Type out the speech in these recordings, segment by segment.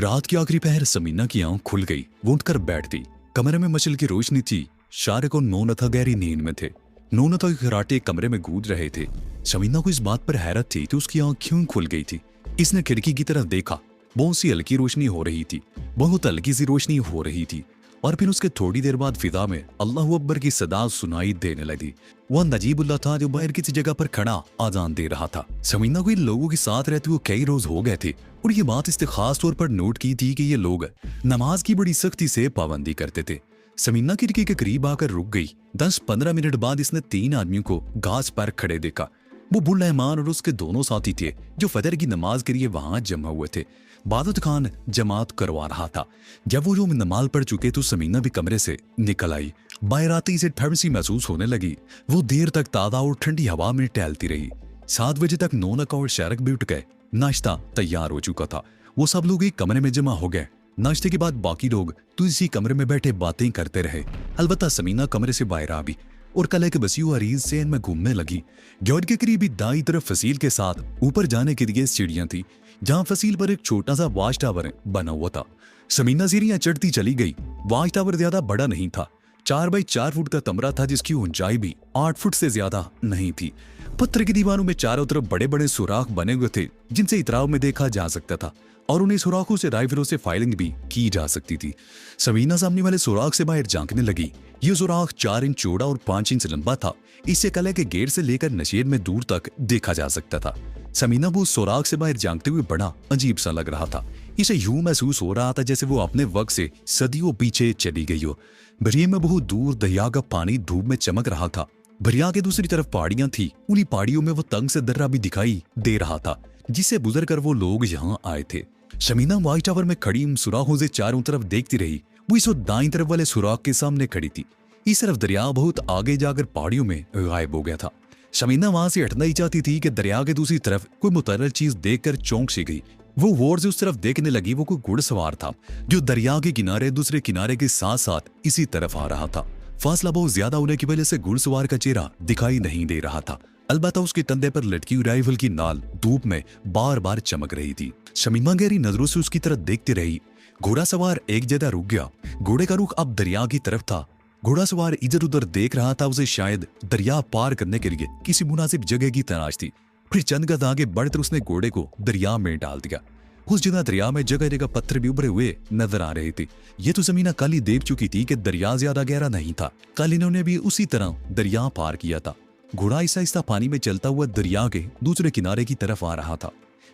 रात की आखिरी पहर समीना की आंख खुल गई। वो उठकर बैठ गई। कमरे में मचल की रोशनी थी। शारिक और नोनथा गहरी नींद में थे। नोनथा के खराटे कमरे में गूंज रहे थे। समीना को इस बात पर हैरत थी कि उसकी आंख क्यों खुल गई थी। इसने खिड़की की तरफ देखा। बहुत सी हल्की रोशनी हो रही थी, बहुत हल्की सी रोशनी हो रही थी। और फिर उसके थोड़ी देर बाद फिजा में अल्लाहू अकबर की सदा सुनाई देने लगी। वह नजीबुल्लाह था जो बाहर किसी जगह पर खड़ा आजान दे रहा था। समीना को इन लोगों के साथ रहते हुए कई रोज हो गए थे और ये बात इसने खास तौर पर नोट की थी कि ये लोग नमाज की बड़ी सख्ती से पाबंदी करते थे। समीना खिड़की के करीब आकर रुक गई। 10-15 मिनट बाद इसने 3 आदमियों को घास पर खड़े देखा। वो बुल रहमान और उसके दोनों साथी थे जो फजर की नमाज के लिए वहां जमा हुए थे। बादत खान जमात करवा रहा था। जब वो जो नमाज पढ़ चुके तो समीना भी कमरे से निकल आई। बाहर आते इसे ठंड सी महसूस होने लगी। वो देर तक ताज़ा और ठंडी हवा में टहलती रही। 7 बजे तक नौनक और शारिक भी उठ गए। नाश्ता तैयार हो चुका था। वो सब लोग एक कमरे में जमा हो गए। नाश्ते के बाद बाकी लोग तो इसी कमरे में बैठे बातें करते रहे। अलबत्ता समीना कमरे से बाहर आ भी और कल एक बसी हुआ रीज से में घूमने लगी। गेट के करीब दाईं तरफ फसील के साथ ऊपर जाने के लिए सीढ़ियां थी, जहां फसील पर एक छोटा सा वॉच टावर बना हुआ था। समीना सीढ़ियां चढ़ती चली गई। वॉच टावर ज्यादा बड़ा नहीं था। 4 बाई 4 फुट का कमरा था जिसकी ऊंचाई भी 8 फुट से ज्यादा नहीं थी। पत्थर की दीवारों में चारों तरफ बड़े बड़े सुराख बने हुए थे जिनसे इतराव में देखा जा सकता था और उन्हीं सुराखों से राइफलों से फायरिंग भी की जा सकती थी। समीना सामने वाले सुराख से बाहर झांकने लगी। ये सुराख 4 इंच चौड़ा और 5 इंच लंबा था। इससे कला के गेट से लेकर नशेर में दूर तक देखा जा सकता था। समीना वो सुराख से बाहर झांकते हुए बड़ा अजीब सा लग रहा था। इसे यूं महसूस हो रहा था जैसे वो अपने वक्त से सदियों पीछे चली गई हो। बरिया में बहुत दूर दरिया का पानी धूप में चमक रहा था। बरिया के दूसरी तरफ पहाड़ियां थी। उन्हीं पहाड़ियों में वो तंग से दर्रा भी दिखाई दे रहा था जिससे गुजर कर वो लोग यहाँ आए थे। समीना वाइट टावर में खड़ी उन सुराखों से चारों तरफ देखती रही। वो इस वक्त दाईं तरफ वाले सुराख के सामने खड़ी थी। इस तरफ दरिया बहुत आगे जाकर पहाड़ियों में गायब हो गया था। समीना वहां से हटना ही चाहती थी कि दरिया के दूसरी तरफ कोई मुतर्रल चीज देखकर चौंक सी गई। वो गौर से उस तरफ देखने लगी। वो कोई घुड़सवार था जो दरिया के किनारे दूसरे किनारे के साथ साथ इसी तरफ आ रहा था। फासला बहुत ज्यादा होने की वजह से घुड़सवार का चेहरा दिखाई नहीं दे रहा था। अलबत्ता उसके कंधे पर लटकी हुई राइफल की नाल धूप में बार बार चमक रही थी। शमीमा गहरी नजरों से उसकी तरफ देखती रही। घोड़ा सवार एक जगह रुक गया। घोड़े का रुख अब दरिया की तरफ था। घोड़ा सवार इधर उधर देख रहा था। उसे शायद दरिया पार करने के लिए किसी मुनासिब जगह की तलाश थी। फिर चंद कदम आगे बढ़कर उसने घोड़े को दरिया में डाल दिया। उस जगह दरिया में जगह जगह पत्थर भी उभरे हुए नजर आ रहे थे। ये तो समीना कल ही देख चुकी थी कि दरिया ज्यादा गहरा नहीं था। कल इन्होंने भी उसी तरह दरिया पार किया था। घोड़ा आहिस्ता आहिस्ता पानी में चलता हुआ दरिया के दूसरे किनारे की तरफ आ रहा था।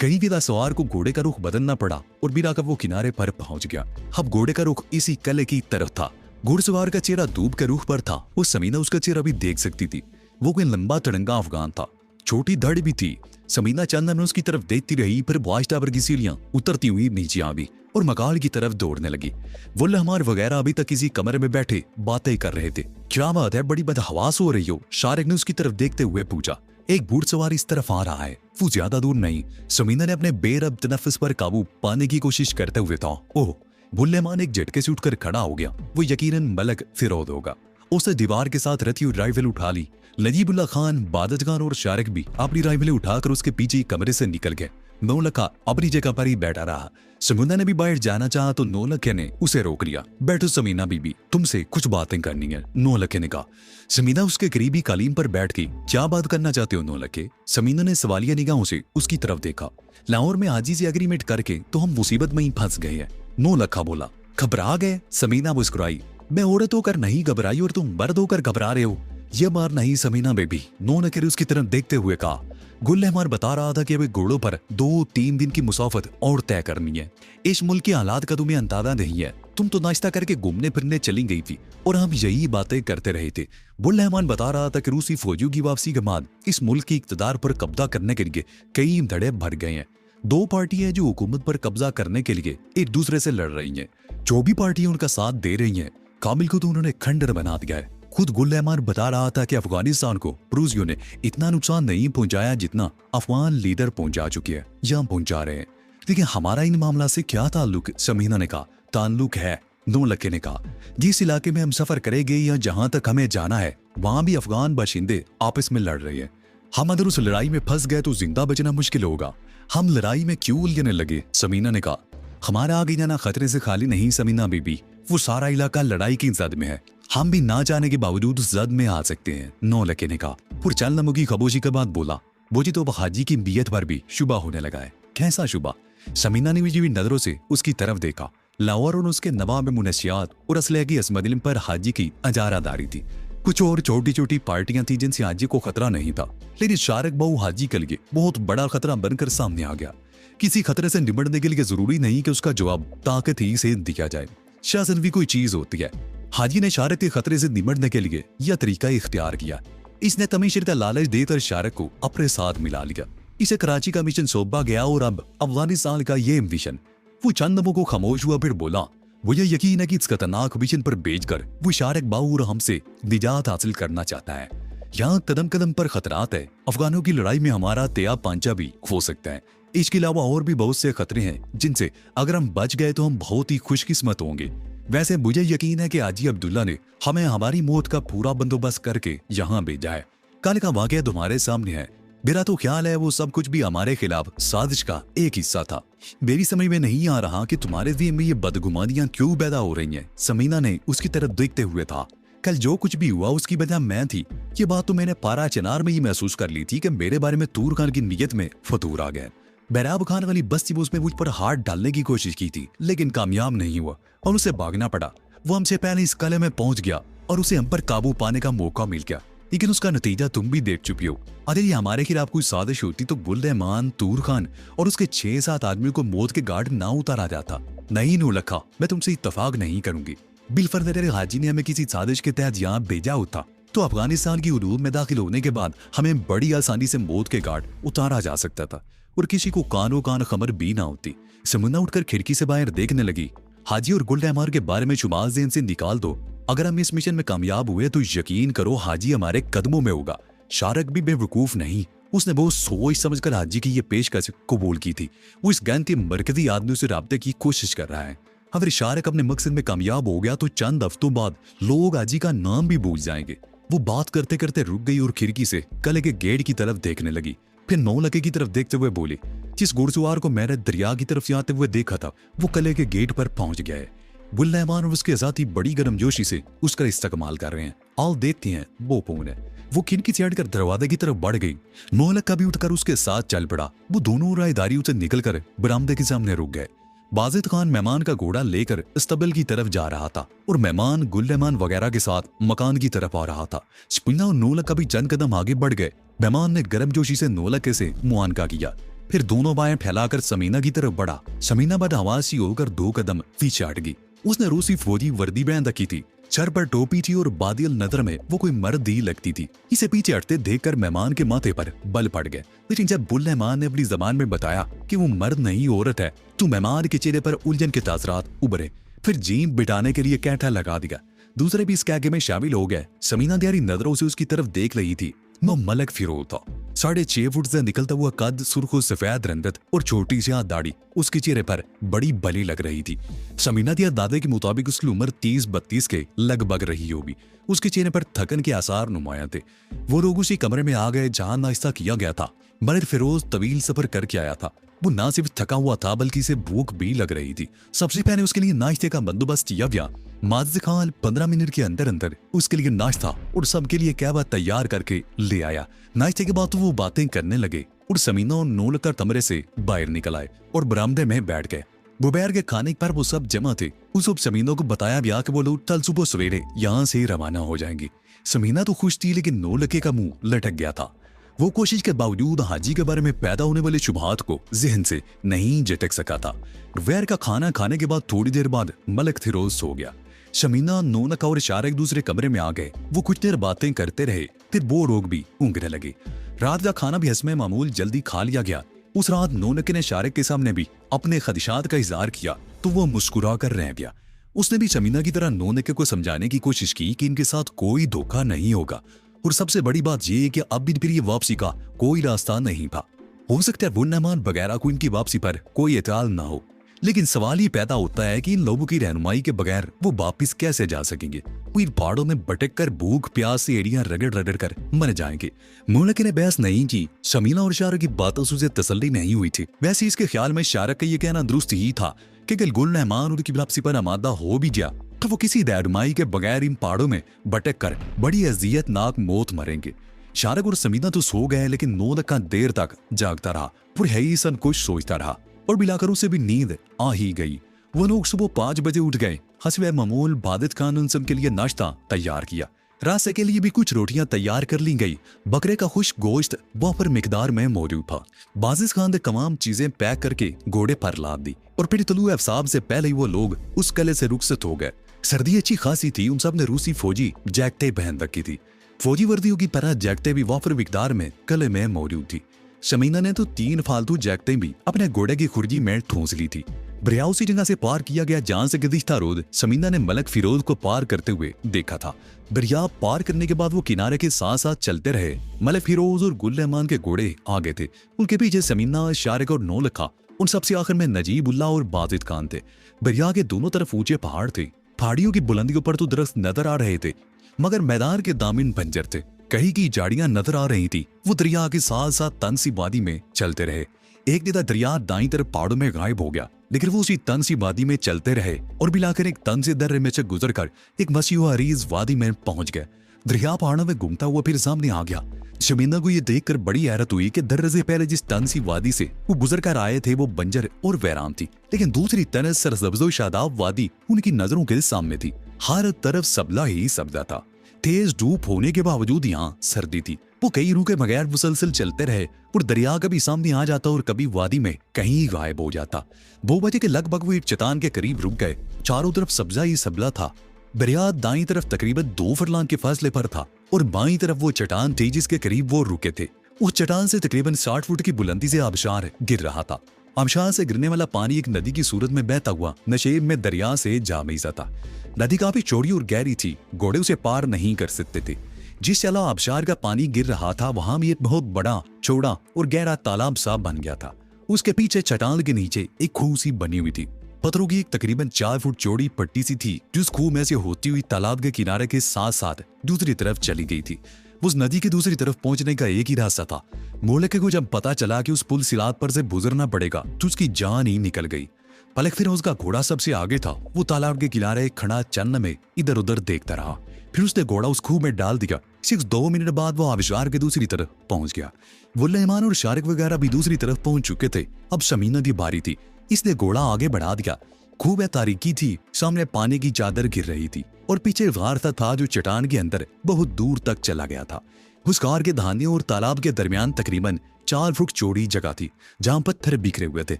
कहीं भी सवार को घोड़े का रुख बदलना पड़ा और बिना कब वो किनारे पर पहुंच गया। अब घोड़े का रुख इसी कले की तरफ था। घुड़सवार का चेहरा धूप के रुख पर था। वो समीना उसका चेहरा भी देख सकती थी। वो कोई लंबा तड़ंगा अफगान था। छोटी धड़ भी थी। समीना चंद में उसकी तरफ देखती रही। फिर वॉच टावर की सीढ़ियां उतरती हुई नीचे आ गई और मकाल की तरफ दौड़ने लगी। वो लहमार वगैरह अभी तक किसी कमरे में बैठे बातें कर रहे थे। क्या बात है, बड़ी बदहवास हो रही हो? शारिक ने उसकी तरफ देखते हुए पूछा। एक घुड़सवार इस तरफ आ रहा है। वो ज्यादा दूर नहीं। समीना ने अपने बेरब तनफ्फुस पर काबू पाने की कोशिश करते हुए था। ओह! बुल्लेमान एक झटके से उठकर खड़ा हो गया। वो यकीनन मलक फिरोज होगा। उसने दीवार के साथ रखी हुई राइफल उठा ली। नजीबुल्लाह खान, बादत खान और शारिक भी अपनी राइफलें उठाकर उसके पीछे कमरे से निकल गए। नौलखा अपनी जगह पर ही बैठा रहा। समीना ने भी बाहर जाना चाहा तो नौलखे ने उसे रोक लिया। बैठो समीना बीबी, तुमसे कुछ बातें करनी है, नौलखे ने कहा। समीना उसके करीबी कालीन पर बैठ गई। क्या बात करना चाहते हो नौलखे? समीना ने सवालिया निगाहों से उसकी तरफ देखा। लाहौर में हाजी से एग्रीमेंट करके तो हम मुसीबत में ही फंस गए हैं, नौलखा बोला। घबरा गए? समीना मुस्कुराई। मैं औरत होकर नहीं घबराई और तुम मर्द होकर घबरा रहे हो। यह बार नहीं समीना बेबी, नौलखे ने उसकी तरफ देखते हुए कहा। गुल्लहमार बता रहा था कि अभी घोड़ों पर 2-3 दिन की मुसाफत और तय करनी है। इस मुल्क के हालात का तुम्हें अंदाजा नहीं है। तुम तो नाश्ता करके घूमने फिरने चली गई थी और हम यही बातें करते रहे थे। गुल्लहमान बता रहा था कि रूसी फौजियों की वापसी के बाद इस मुल्क की इक़्तिदार पर कब्जा करने के लिए कई धड़े भर गए हैं। 2 पार्टियां जो हुकूमत पर कब्जा करने के लिए एक दूसरे से लड़ रही हैं। जो भी पार्टियां उनका साथ दे रही हैं, काबिल को तो उन्होंने खंडर बना दिया है। खुद गुल्लहमान बता रहा था कि अफगानिस्तान को रूसियों ने इतना नुकसान नहीं पहुंचाया जितना अफगान लीडर पहुंचा चुके हैं या पहुंचा रहे हैं। लेकिन हमारा इन मामला से क्या ताल्लुक? समीना ने कहा। ताल्लुक है, नौलखे ने कहा। जिस इलाके में हम सफर करेंगे या जहां तक हमें जाना है वहां भी अफगान बाशिंदे आपस में लड़ रहे हैं। हम अगर उस लड़ाई में फंस गए तो जिंदा बचना मुश्किल होगा। हम लड़ाई में क्यों उलझने लगे? समीना ने कहा। हमारा आगे जाना खतरे से खाली नहीं समीना बीबी, वो सारा इलाका लड़ाई की जद में है, हम भी ना जाने के बावजूद उस जद में आ सकते हैं। नौलखे ने कहा। फिर चल नमो की खामोशी के बाद बोला, बोझी तो हाजी की बियत पर भी शुबा होने लगा है। कैसा शुबा? समीना ने भी नजरों से उसकी तरफ देखा। लाहौर और उसके नवाब मुनशियात और असलह की असमदलिम पर हाजी की अजारादारी थी। कुछ और छोटी छोटी पार्टियां थी जिनसे हाजी को खतरा नहीं था, लेकिन शारक बाऊ हाजी के लिए बहुत बड़ा खतरा बनकर सामने आ गया। किसी खतरे से निपटने के लिए जरूरी नहीं कि उसका जवाब ताकत ही से दिया जाए, शासन भी कोई चीज होती है। हाजी ने शारक के खतरे से निपटने के लिए यह तरीका इख्तियार किया। इसने तमीशर का लालच देकर शारक को अपने साथ मिला लिया। इसे कराची का मिशन सौंपा गया और अब अफगानिस्तान का ये मिशन। वो चंद दमों को खामोश हुआ, फिर बोला, मुझे यकीन है कि इस खतरनाक मिशन पर भेजकर वो शारक बाऊ और हमसे निजात हासिल करना चाहता है। यहाँ कदम कदम पर खतरात है। अफगानों की लड़ाई में हमारा तया पांचा भी हो सकता है। इसके अलावा और भी बहुत से खतरे हैं जिनसे अगर हम बच गए तो हम बहुत ही खुशकिस्मत होंगे। वैसे मुझे यकीन है कि हाजी अब्दुल्ला ने हमें हमारी मौत का पूरा बंदोबस्त करके यहाँ भेजा है। कल का वाकया तुम्हारे सामने है। मेरा तो ख्याल है वो सब कुछ भी हमारे खिलाफ साजिश का एक हिस्सा था। मेरी समझ में नहीं आ रहा कि तुम्हारे दिल में ये बदगुमानियां क्यों पैदा हो रही हैं। समीना ने उसकी तरफ देखते हुए था। कल जो कुछ भी हुआ उसकी वजह मैं थी। ये बात तो मैंने पारा चनार में ही महसूस कर ली थी कि मेरे बारे में तूर खान की नीयत में फतूर आ गए। बैराब खान वाली बस्ती उसमें मुझ पर हाथ डालने की कोशिश की थी, लेकिन कामयाब नहीं हुआ और उसे भागना पड़ा। वो हमसे पहले इस किले में पहुंच गया और उसे हम पर काबू पाने का मौका मिल गया, लेकिन उसका नतीजा तुम भी देख चुकी हो। अगर ये हमारे खिलाफ कोई साजिश होती तो गुल रहमान, तूर खान और उसके 6-7 आदमियों को मौत के घाट ना उतारा जाता। नहीं नौलखा, मैं तुमसे इत्तफाक नहीं करूंगी। बिलफर्ज अगर हाजी ने हमें किसी साजिश के तहत यहाँ भेजा होता तो अफगानिस्तान की हुदूद में दाखिल होने के बाद हमें बड़ी आसानी से मौत के घाट उतारा जा सकता था और किसी को कानो कान खबर भी ना होती। समुन्ना उठकर खिड़की से बाहर देखने लगी। हाजी और गुल रहमान के बारे में शुमार ज़हन से निकाल दो। अगर हम इस मिशन में कामयाब हुए तो यकीन करो हाजी हमारे कदमों में होगा। शारक भी बेवकूफ नहीं, उसने बहुत सोच समझकर हाजी की ये पेशकश कबूल की थी। वो इस गैंग के मरकजी आदमियों से राब्ते की कोशिश कर रहा है। अगर शारक अपने मकसद में कामयाब हो गया तो चंद हफ्तों बाद लोग हाजी का नाम भी भूल जाएंगे। वो बात करते करते रुक गई और खिड़की से किले के गेट की तरफ देखने लगी। फिर नौलखे की तरफ देखते हुए बोली, जिस घुड़सवार को मैंने दरिया की तरफ जाते हुए देखा था वो किले के गेट पर पहुंच गया है। गुल रहमान और उसके साथी बड़ी गर्मजोशी से उसका इस्तेमाल कर रहे हैं। आओ देखते हैं वो कौन है। वो खिड़की से हटकर दरवाजे की तरफ बढ़ गई। नौलखा भी उठकर उसके साथ चल पड़ा। वो दोनों राहदारियों से निकलकर बरामदे के सामने रुक गए। बाजिद खान मेहमान का घोड़ा लेकर इस्तबल की तरफ जा रहा था और मेहमान गुल रहमान वगैरह के साथ मकान की तरफ आ रहा था। समीना और नौलखा भी चंद कदम आगे बढ़ गए। मेहमान ने गर्मजोशी से नौलखे से मुआनका किया, फिर दोनों बाहें फैलाकर समीना की तरफ बढ़ा। समीना बदहवासी होकर 2 कदम पीछे हट गई। उसने रूसी फौजी वर्दी बहन रखी थी, सर पर टोपी थी और बादिल नजर में वो कोई मर्द ही लगती थी। इसे पीछे हटते देखकर मेहमान के माथे पर बल पड़ गए। लेकिन जब गुल रहमान ने अपनी जबान में बताया कि वो मर्द नहीं औरत है तो मेहमान के चेहरे पर उलझन के तासरात उभरे। फिर जीभ बिठाने के लिए कैंठा लगा दिया। दूसरे भी इस कैगे में शामिल हो गए। समीना गहरी नजरों से उसकी तरफ देख रही थी। वो मलक फिरोज था। 6.5 फुट से निकलता हुआ कद, सुर्ख सफेद रंगत और छोटी सी दाढ़ी उसके चेहरे पर बड़ी बली लग रही थी। समीना के दादे के मुताबिक उसकी उम्र 30-32 के लगभग रही होगी। उसके चेहरे पर थकन के आसार नुमाया थे। वो लोग उसी कमरे में आ गए जहां नाश्ता किया गया था। मगर फिरोज तवील सफर करके आया था। वो ना सिर्फ थका हुआ था बल्कि इसे भूख भी लग रही थी। सबसे पहले उसके लिए नाश्ते का बंदोबस्त किया गया। माजिद खान 15 मिनट के अंदर अंदर उसके लिए नाश्ता और सबके लिए कहवा तैयार करके ले आया। नाश्ते के बाद तो वो बातें करने लगे और समीना और नौलखा कमरे से बाहर निकल आए और बरामदे में बैठ गए। दोपहर के खाने पर वो सब जमा थे। उस समीना को बताया गया कि वो लोग कल सुबह सवेरे यहाँ से रवाना हो जाएंगे। समीना तो खुश थी, लेकिन नौलखे का मुंह लटक गया था। वो कोशिश के बावजूद हाजी के बारे में पैदा होने वाले शुबहात को जहन से नहीं झटक सका था। दोपहर का खाना खाने के बाद थोड़ी देर बाद मलक फिरोज सो गया। समीना, नौलखा और शारक दूसरे कमरे में आ गए। वो कुछ देर बातें करते रहे, फिर वो लोग भी ऊँघने लगे। रात का खाना भी हस्मे मामूल जल्दी खा लिया गया। उस रात नौलखे ने शारक के सामने भी अपने खदशात का इजहार किया तो वो मुस्कुरा कर रह गया। उसने भी समीना की तरह नौलखे को समझाने की कोशिश की कि इनके साथ कोई धोखा नहीं होगा और सबसे बड़ी बात यह है कि अब भी फिर ये वापसी का कोई रास्ता नहीं था। हो सकता है वुन्नमान वगैरह को इनकी वापसी पर कोई एतराज ना हो, लेकिन सवाल ये पैदा होता है कि इन लोगों की रहनुमाई के बगैर वो वापिस कैसे जा सकेंगे। वो इन पहाड़ों में भटक कर भूख प्यास से एड़ियां रगड़ रगड़ कर मर जाएंगे। नौलखे ने बहस नहीं की। समीना और शारक की बातों से तसल्ली नहीं हुई थी। वैसे इसके ख्याल में शारक का ये कहना दुरुस्त ही था कि अगर गुल रहमान उनकी वापसी पर आमादा हो भी गया तो वो किसी रहनुमाई के बगैर इन पहाड़ों में भटक कर बड़ी अजियतनाक मौत मरेंगे। शारक और समीना तो सो गए, लेकिन नौलखा देर तक जागता रहा और है सन कुछ सोचता रहा, और मिलाकर उसे भी नींद आ ही गई। वो लोग सुबह 5 बजे उठ गए। हसबे मामूल बादित खान उन सब के लिए नाश्ता तैयार किया। रास्ते के लिए भी कुछ रोटियां तैयार कर ली गई। बकरे का खुश गोश्त वफर मिकदार में मौजूद था। बाजिज खान ने तमाम चीजें पैक करके घोड़े पर लाद दी और फिर तुलू अफसाब से पहले ही वो लोग उस किले से रुखसत हो गए। सर्दी अच्छी खासी थी। उन सब ने रूसी फौजी जैकेटें पहन रखी थी। फौजी वर्दियों की तरह जैकेटें भी वाफर मिकदार में किले में मौजूद थी। शमीना ने तो 3 फालतू जैकेटें भी अपने घोड़े की खुर्जी में ठूंस ली थी। दरिया उसी जगह से पार किया गया जहां से गुज़िश्ता रोज शमीना ने मलक फिरोज को पार करते हुए देखा था। दरिया पार करने के बाद वो किनारे के साथ साथ चलते रहे। मलक फिरोज और गुल रहमान के घोड़े आगे थे। उनके पीछे शमीना, शारिक और नौलखा, उन सबसे आखिर में नजीबुल्लाह और बाजिद खान थे। दरिया के दोनों तरफ ऊंचे पहाड़ थे। पहाड़ियों की बुलंदियों पर तो दरख्त नजर आ रहे थे, मगर मैदान के दामिन बंजर थे। कहीं की झाड़ियां नजर आ रही थी। वो दरिया के साथ साथ तनसी वादी में चलते रहे। एक दिन दरिया दाईं तरफ पहाड़ों में गायब हो गया, लेकिन वो उसी तनसी वादी में चलते रहे और मिलाकर एक तनसी दर्रे में से गुजरकर एक वसीउ अरीज वादी में पहुंच गए। दरिया पहाड़ों में घूमता हुआ फिर सामने आ गया। शमीना को ये देखकर बड़ी हैरत हुई कि दर्रे से पहले जिस तनसी वादी से वो गुजर कर आए थे वो बंजर और वैरान थी, लेकिन दूसरी तरफ सरसब्ज़ो शादाब वादी उनकी नजरों के सामने थी। हर तरफ सबला ही सबला था। तेज धूप होने के बावजूद यहाँ सर्दी थी। वो कई रुके बगैर मुसलसल चलते रहे और दरिया कभी सामने आ जाता और कभी वादी में कहीं गायब हो जाता। 2 बजे के लगभग वो एक चट्टान के करीब रुक गए। चारों तरफ सब्जा ही सबला था। दरिया दाईं तरफ तकरीबन 2 फरलांग के फासले पर था और बाईं तरफ वो चट्टान थी जिसके करीब वो रुके थे। उस चट्टान से तकरीबन 60 फुट की बुलंदी से आबशार गिर रहा था। आबशार से गिरने वाला पानी एक नदी की सूरत में बहता हुआ नशेब में दरिया से जा मिलता था। नदी काफी चौड़ी और गहरी थी। घोड़े उसे पार नहीं कर सकते थे। जिस जगह आबशार का पानी गिर रहा था वहां भी एक बहुत बड़ा, चौड़ा और गहरा तालाब सा बन गया था। उसके पीछे चट्टान के नीचे एक खूह सी बनी हुई थी। पत्थरों की एक तकरीबन 4 फुट चौड़ी पट्टी सी थी जो उस खूह में से होती हुई तालाब के किनारे के साथ साथ दूसरी तरफ चली गई थी। उस नदी की दूसरी तरफ पहुंचने का एक ही रास्ता था। मोलके को जब पता चला कि उस पुल सिलात पर से गुजरना पड़ेगा तो उसकी जान ही निकल गई। पलक फिर उसका घोड़ा सबसे आगे था। वो तालाब के किनारे खड़ा चन्न में इधर उधर देखता रहा। फिर उसने घोड़ा उस खूह में डाल दिया। सिर्फ 2 मिनट बाद वो आबशार के दूसरी तरफ पहुंच गया। गुल्लहमान और शारिक वगैरह भी दूसरी तरफ पहुंच चुके थे। अब शमीना की बारी थी। इसने घोड़ा आगे बढ़ा दिया। खूह में तारीकी थी। सामने पानी की चादर गिर रही थी और पीछे गार था जो चट्टान के अंदर बहुत दूर तक चला गया था। उस गार के धाने और तालाब के दरमियान तकरीबन 4 फुट चौड़ी जगह थी जहां पत्थर बिखरे हुए थे।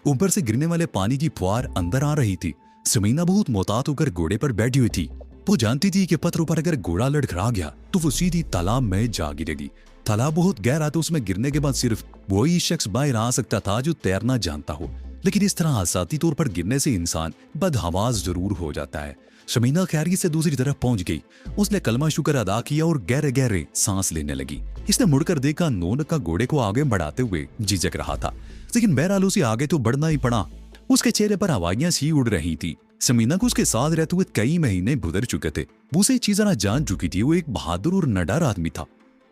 ऊपर से गिरने वाले पानी की फुहार अंदर आ रही थी। शमीना बहुत मोहतात होकर घोड़े पर बैठी हुई थी। वो जानती थी कि पत्थरों पर अगर घोड़ा लड़खड़ा गया तो वो सीधी तालाब में जा गिरेगी। तालाब बहुत गहरा तो उसमें गिरने के बाद सिर्फ वही शख्स बाहर आ सकता था जो तैरना जानता हो, लेकिन इस तरह आसाती तौर पर गिरने से इंसान बदहवास जरूर हो जाता है। शमीना खैरियत से दूसरी तरफ पहुंच गई। उसने कलमा शुक्र अदा किया और गहरे गहरे सांस लेने लगी। इसने मुड़कर देखा नौनक का घोड़े को आगे बढ़ाते हुए झिझक रहा था, लेकिन बहरहाल उसे आगे तो बढ़ना ही पड़ा। उसके चेहरे पर हवाइयां सी उड़ रही थी। शमीना को उसके साथ रहते हुए कई महीने गुजर चुके थे। वो उसे चीजें ना जान चुकी थी। वो एक बहादुर और निडर आदमी था।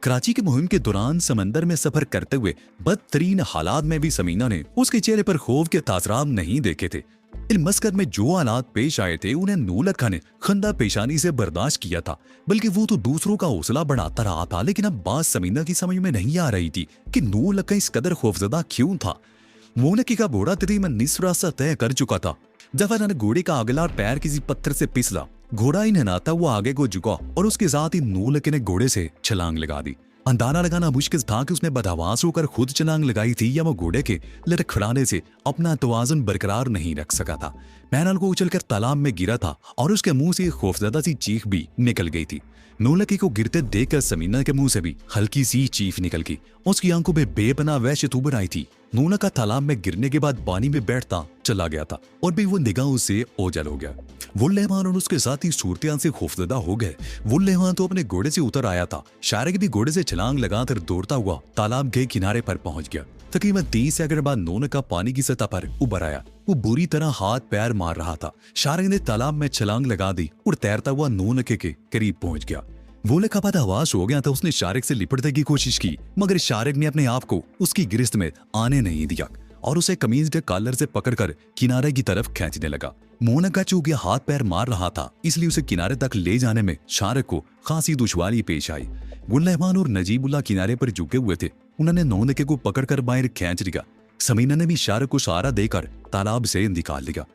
कराची की मुहिम के दौरान समंदर में सफर करते हुए बदतरीन हालात में भी शमीना ने उसके चेहरे पर खौफ के तासरात नहीं देखे थे। इन मस्कत में जो हालात पेश आए थे उन्हें नौलखा ने खंदा पेशानी से बर्दाश्त किया था, बल्कि वो तो दूसरों का हौसला बढ़ाता रहा था। लेकिन अब बात शमीना की समझ में नहीं आ रही थी कि नौलखा इस कदर खौफजदा क्यों था। मोनकी का घोड़ा तकरीबन निस्फ रास्ता तय कर चुका था। जफर ने घोड़े का अगला पैर किसी पत्थर से पिसला। घोड़ा ही नहाता हुआ आगे को झुका और उसके साथ ही नौलखे ने घोड़े से छलांग लगा दी। अंदाजा लगाना मुश्किल था कि उसने बदहवास होकर खुद छलांग लगाई थी या वो घोड़े के लड़खड़ाने से अपना तवाज़ुन बरकरार नहीं रख सका था। मैनल को उछलकर तालाब में गिरा था और उसके मुंह से खौफजदा सी चीख भी निकल गई थी। नौलखी को गिरते देखकर शमीना के मुंह से भी हल्की सी चीख निकल गई। उसकी आंखों में बेपनाह वहशत उभर आई थी। नौलखा तालाब में गिरने के बाद पानी में बैठता चला गया था और भी वो निगाहों से ओझल हो गया। वुल्लहमान और उसके साथी सूरतियान से खौफजदा हो गए। वुल्लहमान तो अपने घोड़े से उतर आया था। शारिक भी घोड़े से छलांग लगाकर दौड़ता हुआ तालाब के किनारे पर पहुंच गया। तकरीबन 30 सेकंड बाद नौलखा पानी की सतह पर उबर आया। वो बुरी तरह हाथ पैर मार रहा था। शारिक ने तालाब में छलांग लगा दी और तैरता हुआ नौलखे के करीब पहुंच गया। वुल्लखा बदहवास हो गया था। उसने शारिक से लिपटने की कोशिश की, मगर शारिक ने अपने आप को उसकी गिरफ्त में आने नहीं दिया और उसे कमीज के कॉलर से पकड़कर किनारे की तरफ खींचने लगा। मोनिका चूंकि हाथ पैर मार रहा था, इसलिए उसे किनारे तक ले जाने में शारिक को खासी दुश्वारी पेश आई। गुलरहमान और नजीबुल्लाह किनारे पर झुके हुए थे। उन्होंने मोनिका को पकड़कर बाहर खींच लिया। समीना ने भी शारिक को सहारा देकर तालाब से निकाल लिया।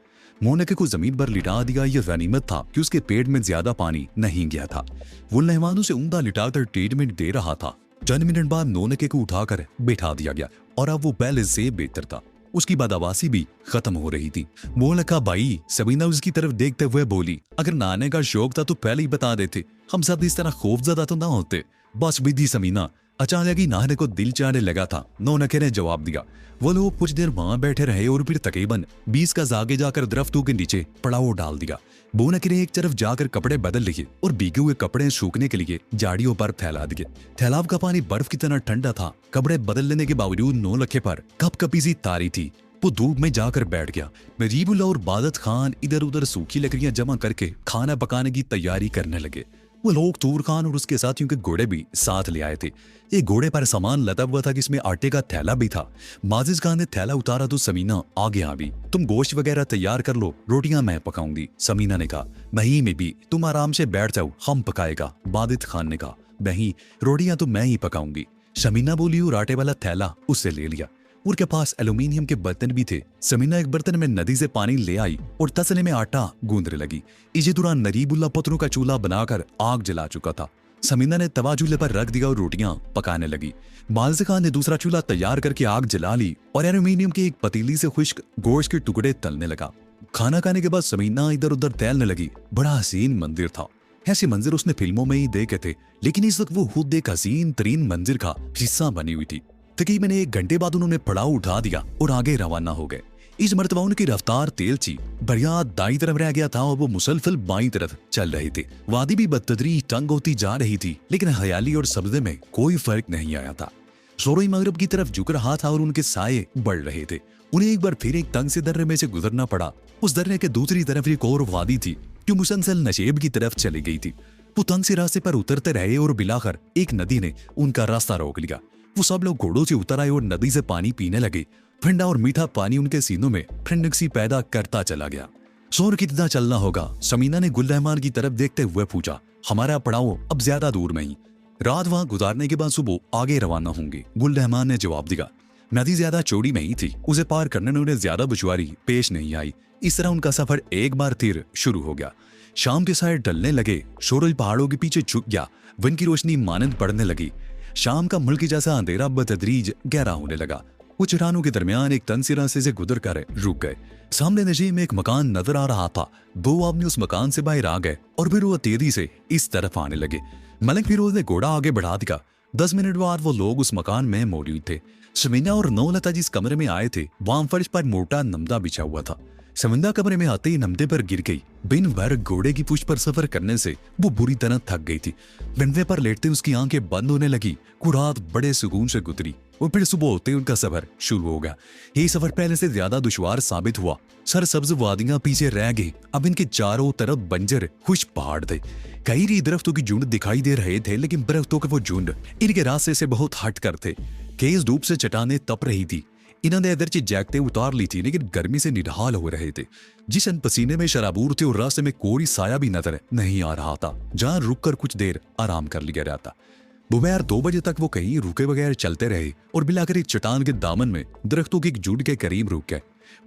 मोनिका को जमीन पर लिटा दिया। यह गनीमत था कि उसके पेट में ज्यादा पानी नहीं गया था। गुलरहमान उसे उम्दा लिटाकर ट्रीटमेंट दे रहा था। चंद मिनट बाद मोनिका को उठाकर बैठा दिया गया और अब वो पहले से बेहतर था। उसकी बदहवासी भी खत्म हो रही थी। मोनिका भाई, समीना उसकी तरफ देखते हुए बोली, अगर नहाने का शौक था तो पहले ही बता देते, हम सब इस तरह खौफजदा तो ना होते। बस विधि समीना, अचानक ही नहाने को दिल चाहने लगा था। मोनिका ने जवाब दिया। वो लोग कुछ देर वहां बैठे रहे और फिर तकरीबन 20 गज आगे जाकर दरख्तों के नीचे पड़ाव डाल दिया। मोनिका ने एक तरफ जाकर कपड़े बदल लिए और भीगे हुए कपड़े सूखने के लिए झाड़ियों पर फैला दिए। तालाब का पानी बर्फ की तरह ठंडा था। कपड़े बदल लेने के बावजूद नौलखे पर कपकपी सी तारी थी। वो धूप में जाकर बैठ गया। नजीबुल्लाह और बादत खान इधर उधर सूखी लकड़ियां जमा करके खाना पकाने की तैयारी करने लगे। वो लोग तूर खान और उसके साथियों के घोड़े भी साथ ले आए थे। एक घोड़े पर सामान लदा हुआ था जिसमें आटे का थैला भी था। माजिद खान ने थैला उतारा तो समीना आगे आ गई। तुम गोश्त वगैरह तैयार कर लो, रोटियां मैं पकाऊंगी, समीना ने कहा। नहीं में भी, तुम आराम से बैठ जाओ, हम पकाएगा, माजिद खान ने कहा। नहीं, रोटियां तो मैं ही पकाऊंगी, समीना बोली और आटे वाला थैला उससे ले लिया। उनके पास एल्यूमिनियम के बर्तन भी थे। समीना एक बर्तन में नदी से पानी ले आई और तसले में आटा गूंदने लगी। इसी दौरान नजीबुल्लाह पत्थरों का चूल्हा बनाकर आग जला चुका था। समीना ने तवा चूल्हे पर रख दिया और रोटियां पकाने लगी। माजिद खान ने दूसरा चूल्हा तैयार करके आग जला ली और एल्यूमिनियम की एक पतीली से खुश्क गोश्त के टुकड़े तलने लगा। खाना खाने के बाद समीना इधर उधर टहलने लगी। बड़ा हसीन मंदिर था। ऐसे मंजिर उसने फिल्मों में ही देखे थे, लेकिन इस वक्त वो खुद एक हसीन तरीन मंजिर का हिस्सा बनी हुई थी। तकरीबन 1 घंटे बाद उन्होंने पड़ाव उठा दिया और आगे रवाना हो गए। इस मर्तबा उनकी रफ्तार तेज थी। दरिया दाईं तरफ रह गया था और वो मुसलसल बाईं तरफ चल रहे थे। वादी भी बदतदरीज तंग होती जा रही थी, लेकिन हरियाली और सब्जे में कोई फर्क नहीं आया था। सूरज मगरिब की तरफ झुक रहा था और उनके साये बढ़ रहे थे। उन्हें एक बार फिर एक तंग से दर्रे में से गुजरना पड़ा। उस दर्रे के दूसरी तरफ एक और वादी थी जो मुसलसल नशेब की तरफ चली गई थी। वो तंग से रास्ते पर उतरते रहे और बिलाखिर एक नदी ने उनका रास्ता रोक लिया। वो सब लोग घोड़ों से उतर आए और नदी से पानी पीने लगे। ठंडा और मीठा पानी उनके सीनों में ठंडक सी पैदा करता चला गया। शोर कितना चलना होगा, समीना ने गुलरहमान की तरफ देखते हुए पूछा। हमारा पड़ाव अब ज्यादा दूर नहीं, रात वहां गुजारने के बाद सुबह आगे रवाना होंगे, गुलरहमान ने जवाब दिया। नदी ज्यादा चौड़ी नहीं थी, उसे पार करने में उन्हें ज्यादा दुश्वारी पेश नहीं आई। इस तरह उनका सफर एक बार फिर शुरू हो गया। शाम के साए ढलने लगे। सूरज पहाड़ों के पीछे झुक गया। दिन की रोशनी मानंद पड़ने लगी। शाम का मुल्क जैसा अंधेरा बतदरीज गहरा होने लगा। वो चट्टानों के दरमियान एक तंग से रास्ते से गुजर कर रुक गए। सामने नजीब में एक मकान नजर आ रहा था। 2 आदमी उस मकान से बाहर आ गए और फिर वो तेजी से इस तरफ आने लगे। मलिक फिरोज ने घोड़ा आगे बढ़ा दिया। 10 मिनट बाद वो लोग उस मकान में मौजूद थे। समीना और नौलता जिस कमरे में आए थे वहां फर्श पर मोटा नमदा बिछा हुआ था। समीना कमरे में आते ही नमदे पर गिर गई। दिन भर घोड़े की पूंछ पर सफर करने से वो बुरी तरह थक गई थी। नमदे पर लेटते उसकी आंखें बंद होने लगी। रात बड़े सुकून से गुजरी और फिर सुबह होते उनका सफर शुरू हो गया। ये सफर पहले से ज्यादा दुश्वार साबित हुआ। सरसब्ज वादियां पीछे रह गई। अब इनके चारों तरफ बंजर खुश पहाड़ थे। कई दरख्तों की झुंड दिखाई दे रहे थे, लेकिन दरख्तों के वो झुंड इनके रास्ते से बहुत हट कर थे। तेज धूप से चट्टानें तप रही थी। इन्होंने अदरची जैकेटें उतार ली थी, लेकिन गर्मी से निढाल हो रहे थे। जिसन पसीने में शराबूर थे और रास्ते में कोई साया भी नजर नहीं आ रहा था जहां रुककर कुछ देर आराम कर लिया जाता। दोपहर 2 बजे तक वो कहीं रुके बगैर चलते रहे और बिलाकर एक चट्टान के दामन में दरख्तों की एक झुंड के करीब रुक गए।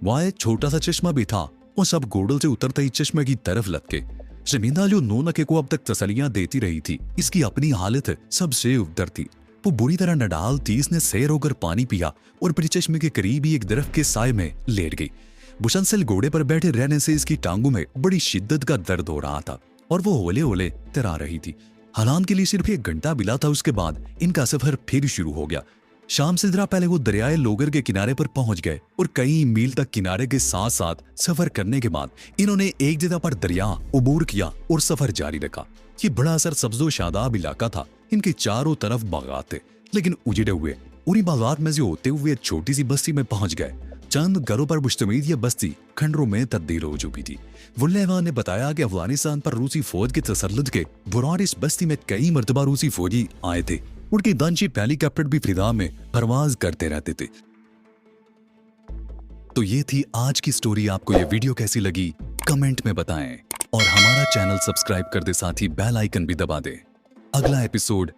वहां एक छोटा सा चश्मा भी था। वो सब घोड़ों से उतरते ही चश्मे की तरफ लटके। जमींदा जो नौनके को अब तक तसलियां देती रही थी, इसकी अपनी हालत सबसे उबतर थी। वो बुरी तरह नडाल थी। इसने सैर होकर पानी पिया और फिर चश्मे के करीब ही एक दरख्त के साए में लेट गई। मुसलसल घोड़े पर बैठे रहने से इसकी टांगों में बड़ी शिद्दत का दर्द हो रहा था और वो होले होले तरा रही थी। हालान के लिए सिर्फ 1 घंटा मिला था। उसके बाद इनका सफर फिर शुरू हो गया। शाम से जरा पहले वो दरियाए लोगर के किनारे पर पहुंच गए और कई मील तक किनारे के साथ साथ सफर करने के बाद इन्होंने एक जगह पर दरिया उबूर किया और सफर जारी रखा। ये बड़ा सरसब्जो शादाब इलाका था। इनके चारों तरफ बागात थे, लेकिन उजड़े हुए। उन्हीं बागात में से होते हुए छोटी सी बस्ती में पहुंच गए। चंद घरों पर मुश्तमिल यह बस्ती खंडरों में तब्दील हो चुकी थी। वुल्लेवान ने बताया कि अफगानिस्तान पर रूसी फौज के तसल्लुत के दौरान इस बस्ती में कई मर्तबा रूसी फौजी आए थे। उनके गनशिप हेलीकॉप्टर भी फिजा में परवाज करते रहते थे। तो ये थी आज की स्टोरी। आपको ये वीडियो कैसी लगी कमेंट में बताएं और हमारा चैनल सब्सक्राइब कर दे, साथ ही बेल आइकन भी दबा दे। अगला एपिसोड